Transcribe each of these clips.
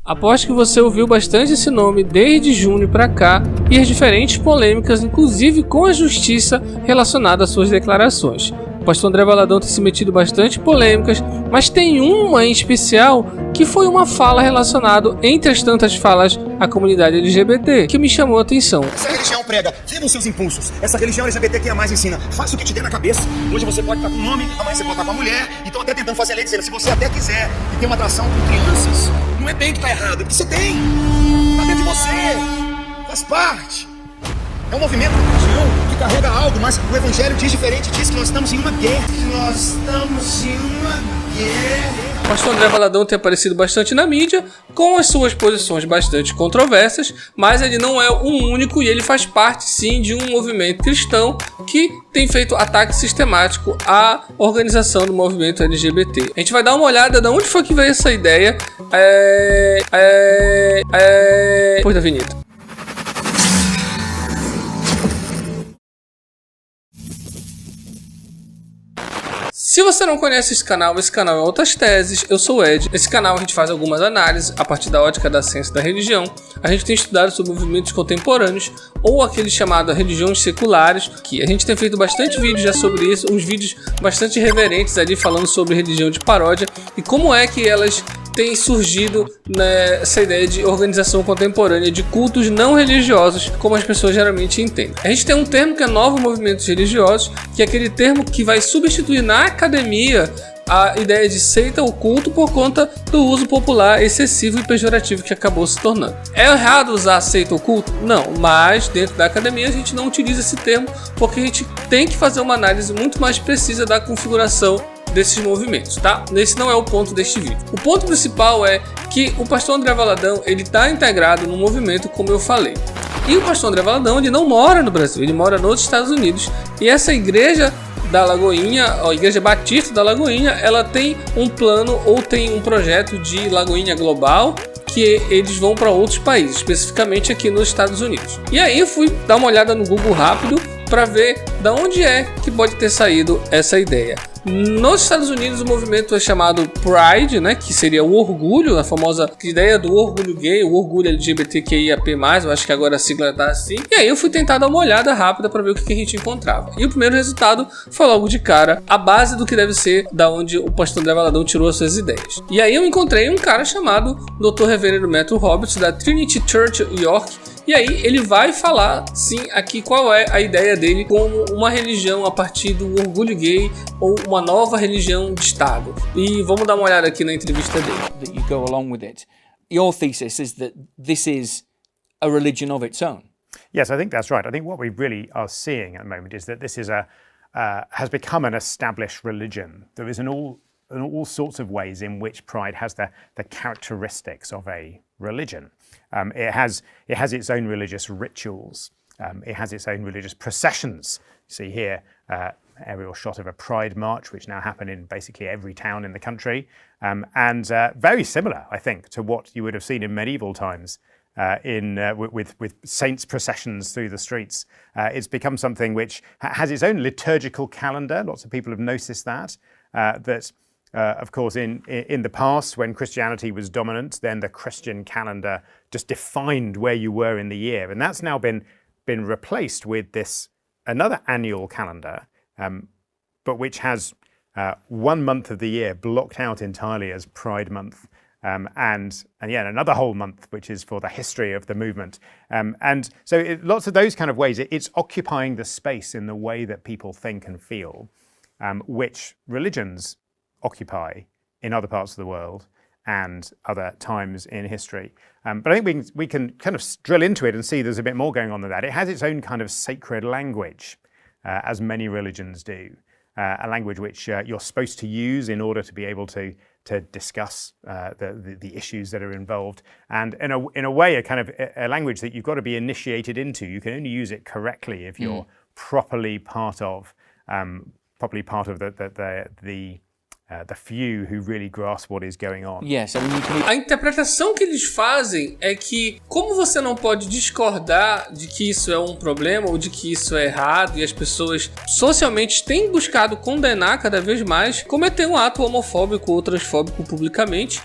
Aposto que você ouviu bastante esse nome desde junho pra cá e as diferentes polêmicas, inclusive com a justiça relacionada às suas declarações. O pastor André Valadão tem se metido bastante em polêmicas, mas tem uma em especial que foi uma fala relacionada, entre as tantas falas, à comunidade LGBT, que me chamou a atenção. Essa religião prega, viva os seus impulsos. Essa religião LGBT que a mais ensina, faça o que te der na cabeça. Hoje você pode estar com um homem, amanhã você pode estar com uma mulher. E estão até tentando fazer a lei dizendo, se você até quiser e tem uma atração com crianças, não é bem que tá errado, é que você tem. Tá dentro de você, faz parte. É um movimento de religião que carrega algo, mas o evangelho diz diferente, diz que nós estamos em uma guerra. O pastor André Valadão tem aparecido bastante na mídia, com as suas posições bastante controversas, mas ele não é o único e ele faz parte sim de um movimento cristão que tem feito ataque sistemático à organização do movimento LGBT. A gente vai dar uma olhada de onde foi que veio essa ideia. Depois da vinheta. Se você não conhece esse canal é Outras Teses, eu sou o Ed. Nesse canal a gente faz algumas análises a partir da ótica da ciência e da religião. A gente tem estudado sobre movimentos contemporâneos ou aqueles chamados religiões seculares, que a gente tem feito bastante vídeos já sobre isso, uns vídeos bastante reverentes ali falando sobre religião de paródia e como é que elas tem surgido nessa ideia de organização contemporânea de cultos não religiosos, como as pessoas geralmente entendem. A gente tem um termo que é Novos Movimentos Religiosos, que é aquele termo que vai substituir na academia a ideia de seita ou culto por conta do uso popular excessivo e pejorativo que acabou se tornando. É errado usar seita ou culto? Não, mas dentro da academia a gente não utiliza esse termo porque a gente tem que fazer uma análise muito mais precisa da configuração desses movimentos, tá? Esse não é o ponto deste vídeo. O ponto principal é que o pastor André Valadão, ele está integrado no movimento, como eu falei. E o pastor André Valadão, ele não mora no Brasil, ele mora nos Estados Unidos. E essa igreja da Lagoinha, a Igreja Batista da Lagoinha, ela tem um plano ou tem um projeto de Lagoinha Global, que eles vão para outros países, especificamente aqui nos Estados Unidos. E aí eu fui dar uma olhada no Google rápido para ver da onde é que pode ter saído essa ideia. Nos Estados Unidos o movimento é chamado Pride, né, que seria o orgulho, a famosa ideia do orgulho gay, o orgulho LGBTQIAP+, eu acho que agora a sigla tá assim. E aí eu fui tentar dar uma olhada rápida para ver o que a gente encontrava. E o primeiro resultado foi logo de cara a base do que deve ser da onde o pastor André Valadão tirou as suas ideias. E aí eu encontrei um cara chamado Dr. Reverendo Matthew Roberts da Trinity Church York. E aí ele vai falar, sim, aqui qual é a ideia dele como uma religião a partir do orgulho gay ou uma nova religião de Estado. E vamos dar uma olhada aqui na entrevista dele. That you go along with it. Your thesis is that this is a religion of its own. Yes, I think that's right. I think what we really are seeing at the moment is that this is has become an established religion. There is in all sorts of ways in which Pride has the characteristics of a religion. It has its own religious rituals. It has its own religious processions. You see here aerial shot of a Pride march, which now happen in basically every town in the country, and very similar, I think, to what you would have seen in medieval times with saints' processions through the streets. It's become something which has its own liturgical calendar. Lots of people have noticed that. Of course, in the past, when Christianity was dominant, then the Christian calendar just defined where you were in the year, and that's now been replaced with another annual calendar, but which has 1 month of the year blocked out entirely as Pride Month, and another whole month which is for the history of the movement, and so lots of those kind of ways. It's occupying the space in the way that people think and feel, which religions occupy in other parts of the world and other times in history. But I think we can kind of drill into it and see there's a bit more going on than that. It has its own kind of sacred language, as many religions do, a language which you're supposed to use in order to be able to discuss the issues that are involved, and in a way a language that you've got to be initiated into. You can only use it correctly if you're properly part of the few who really grasp what is going on. Yes, A interpretação que eles fazem é que, como você não pode discordar de que isso é um problema ou de que isso é errado, e as pessoas socialmente têm buscado condenar cada vez mais, cometer um ato homofóbico ou transfóbico publicamente,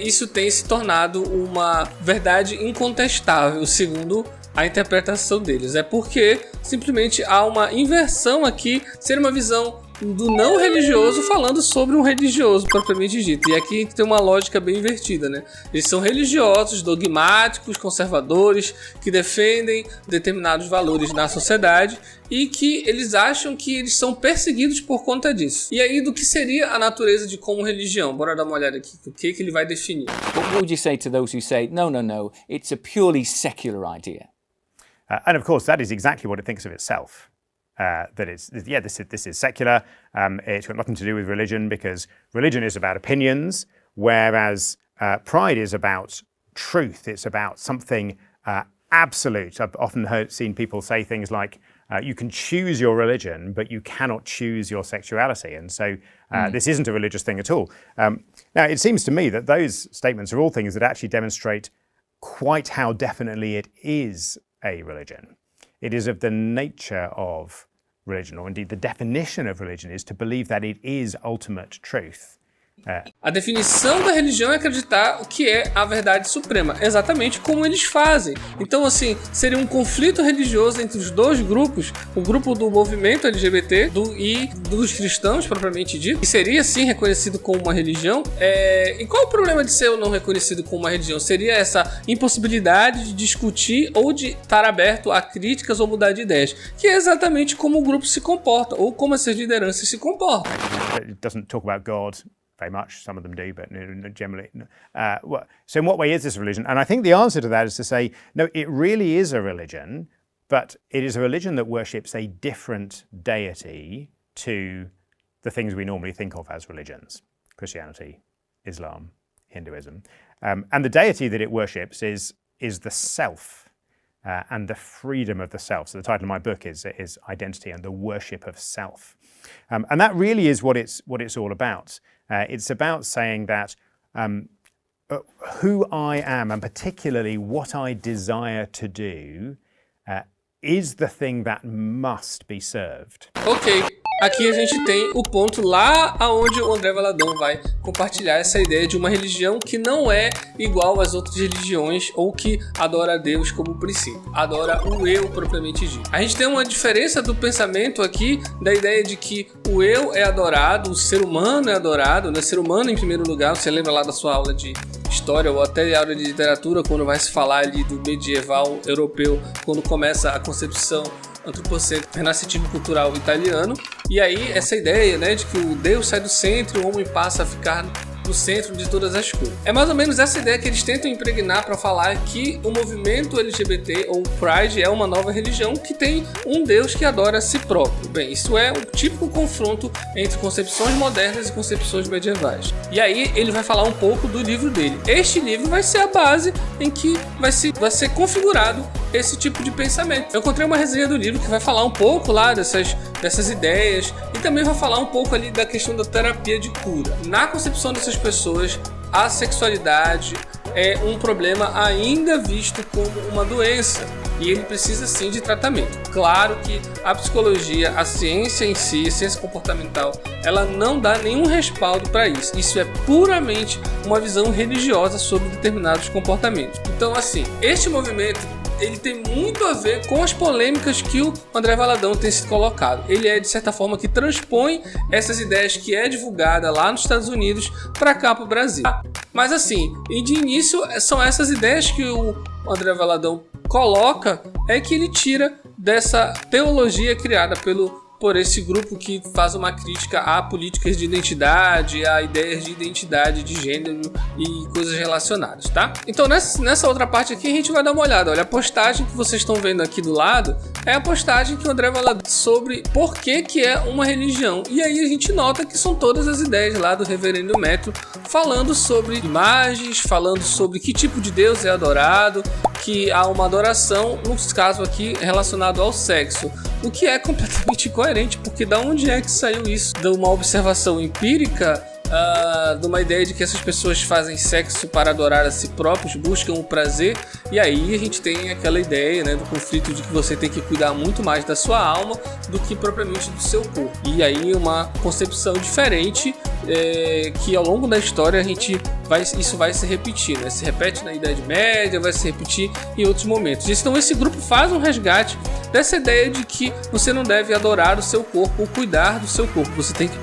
isso tem se tornado uma verdade incontestável, segundo a interpretação deles. É porque simplesmente há uma inversão aqui, ser uma visão do não religioso falando sobre um religioso propriamente dito. E aqui tem uma lógica bem invertida, né? Eles são religiosos, dogmáticos, conservadores, que defendem determinados valores na sociedade e que eles acham que eles são perseguidos por conta disso. E aí, do que seria a natureza de como religião? Bora dar uma olhada aqui. O que ele vai definir? What would you say to those who say, no, it's a purely secular idea? And of course, that is exactly what it thinks of itself. That this is secular. It's got nothing to do with religion because religion is about opinions, whereas pride is about truth. It's about something absolute. I've often seen people say things like, you can choose your religion, but you cannot choose your sexuality. And so this isn't a religious thing at all. Now, it seems to me that those statements are all things that actually demonstrate quite how definitely it is a religion. It is of the nature of religion, or indeed the definition of religion is to believe that it is ultimate truth. A definição da religião é acreditar o que é a verdade suprema, exatamente como eles fazem. Então, assim, seria um conflito religioso entre os dois grupos, o grupo do movimento LGBT e dos cristãos, propriamente dito, que seria, sim, reconhecido como uma religião. E qual o problema de ser ou não reconhecido como uma religião? Seria essa impossibilidade de discutir ou de estar aberto a críticas ou mudar de ideias, que é exatamente como o grupo se comporta, ou como essas lideranças se comportam. It doesn't talk about God very much. Some of them do, but generally. So in what way is this a religion? And I think the answer to that is to say, no, it really is a religion, but it is a religion that worships a different deity to the things we normally think of as religions: Christianity, Islam, Hinduism. And the deity that it worships is the self and the freedom of the self. So the title of my book is Identity and the Worship of Self. And that really is what it's all about. It's about saying that who I am, and particularly what I desire to do, is the thing that must be served. Ok, aqui a gente tem o ponto lá aonde o André Valadão vai compartilhar essa ideia de uma religião que não é igual às outras religiões ou que adora a Deus como princípio, adora o eu propriamente dito. A gente tem uma diferença do pensamento aqui da ideia de que o eu é adorado, o ser humano é adorado, né? Ser humano em primeiro lugar. Você lembra lá da sua aula de história ou até aula de literatura, quando vai se falar ali do medieval europeu, quando começa a concepção antropocêntrico, renascentismo cultural italiano, e aí essa ideia, né, de que o Deus sai do centro e o homem passa a ficar no centro de todas as coisas. É mais ou menos essa ideia que eles tentam impregnar para falar que o movimento LGBT ou Pride é uma nova religião que tem um Deus que adora a si próprio. Bem, isso é um típico confronto entre concepções modernas e concepções medievais. E aí ele vai falar um pouco do livro dele. Este livro vai ser a base em que vai ser configurado esse tipo de pensamento. Eu encontrei uma resenha do livro que vai falar um pouco lá dessas ideias e também vai falar um pouco ali da questão da terapia de cura. Na concepção dessas pessoas, a sexualidade é um problema ainda visto como uma doença e ele precisa sim de tratamento. Claro que a psicologia, a ciência em si, a ciência comportamental, ela não dá nenhum respaldo para isso. Isso é puramente uma visão religiosa sobre determinados comportamentos. Então, assim, este movimento ele tem muito a ver com as polêmicas que o André Valadão tem se colocado. Ele é, de certa forma, que transpõe essas ideias que é divulgada lá nos Estados Unidos para cá, para o Brasil. Mas assim, de início, são essas ideias que o André Valadão coloca, é que ele tira dessa teologia criada por esse grupo que faz uma crítica a políticas de identidade, a ideias de identidade de gênero e coisas relacionadas, tá? Então nessa outra parte aqui a gente vai dar uma olhada. Olha, a postagem que vocês estão vendo aqui do lado é a postagem que o André vai lá sobre por que é uma religião. E aí a gente nota que são todas as ideias lá do Reverendo Metro falando sobre imagens, falando sobre que tipo de Deus é adorado, que há uma adoração, no caso aqui, relacionado ao sexo. O que é completamente incoerente, porque da onde é que saiu isso? De uma observação empírica, de uma ideia de que essas pessoas fazem sexo para adorar a si próprios, buscam o prazer, e aí a gente tem aquela ideia, né, do conflito de que você tem que cuidar muito mais da sua alma do que propriamente do seu corpo. E aí uma concepção diferente que ao longo da história isso vai se repetir, né? Se repete na Idade Média, vai se repetir em outros momentos. Então esse grupo faz um resgate dessa ideia de que você não deve adorar o seu corpo ou cuidar do seu corpo, você tem que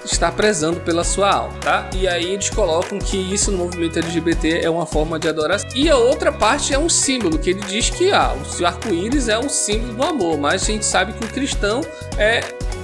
estar prezando pela sua alma, tá? E aí eles colocam que isso no movimento LGBT é uma forma de adoração. E a outra parte é um símbolo, que ele diz que o arco-íris é um símbolo do amor, mas a gente sabe que o cristão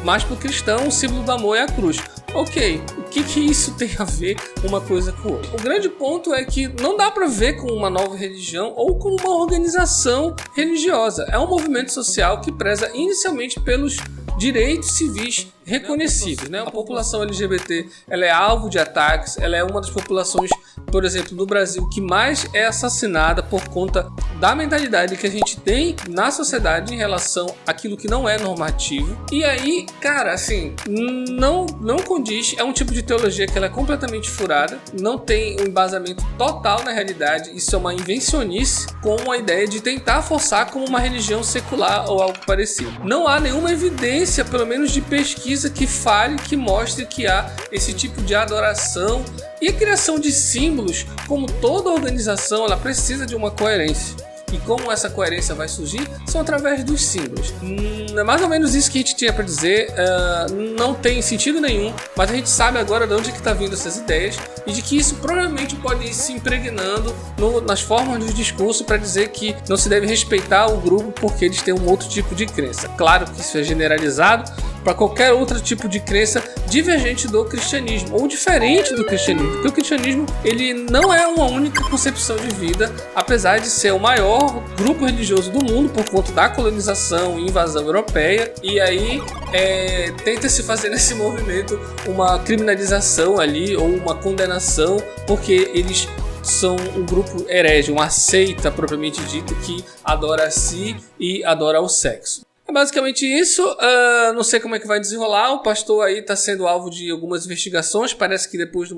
mais para o cristão, o símbolo do amor é a cruz. Ok, o que isso tem a ver uma coisa com outra? O grande ponto é que não dá para ver com uma nova religião ou com uma organização religiosa. É um movimento social que preza inicialmente pelos direitos civis reconhecidos, né? A população LGBT, ela é alvo de ataques, ela é uma das populações, por exemplo, no Brasil, que mais é assassinada por conta da mentalidade que a gente tem na sociedade em relação àquilo que não é normativo. E aí, cara, assim, não condiz, é um tipo de teologia que ela é completamente furada, não tem um embasamento total na realidade, isso é uma invencionice com a ideia de tentar forçar como uma religião secular ou algo parecido. Não há nenhuma evidência, pelo menos de pesquisa, que fale, que mostre que há esse tipo de adoração. E a criação de símbolos, como toda organização, ela precisa de uma coerência. E como essa coerência vai surgir? São através dos símbolos. É mais ou menos isso que a gente tinha para dizer. Não tem sentido nenhum, mas a gente sabe agora de onde que está vindo essas ideias e de que isso provavelmente pode ir se impregnando nas formas do discurso para dizer que não se deve respeitar o grupo porque eles têm um outro tipo de crença. Claro que isso é generalizado para qualquer outro tipo de crença divergente do cristianismo ou diferente do cristianismo, porque o cristianismo ele não é uma única concepção de vida, apesar de ser o maior grupo religioso do mundo por conta da colonização e invasão europeia. E aí tenta se fazer nesse movimento uma criminalização ali ou uma condenação porque eles são um grupo herege, uma seita propriamente dita que adora a si e adora o sexo. É basicamente isso, não sei como é que vai desenrolar, o pastor aí está sendo alvo de algumas investigações, parece que depois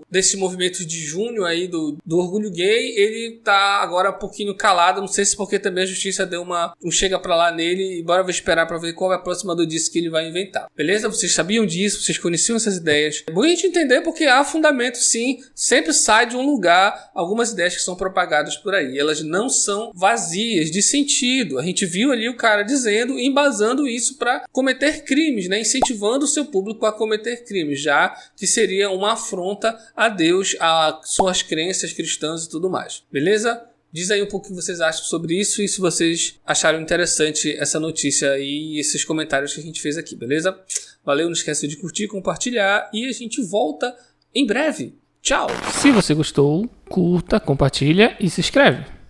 desse movimento de junho aí do orgulho gay, ele está agora um pouquinho calado, não sei se porque também a justiça deu um chega pra lá nele, e bora esperar para ver qual é a próxima doidice que ele vai inventar, beleza? Vocês sabiam disso, vocês conheciam essas ideias? É bom a gente entender porque há fundamento sim, sempre sai de um lugar algumas ideias que são propagadas por aí, elas não são vazias de sentido, a gente viu ali o cara dizendo e embasando isso para cometer crimes, né? Incentivando o seu público a cometer crimes, já que seria uma afronta a Deus, a suas crenças cristãs e tudo mais. Beleza? Diz aí um pouco o que vocês acham sobre isso e se vocês acharam interessante essa notícia e esses comentários que a gente fez aqui, beleza? Valeu, não esquece de curtir, compartilhar e a gente volta em breve. Tchau! Se você gostou, curta, compartilha e se inscreve.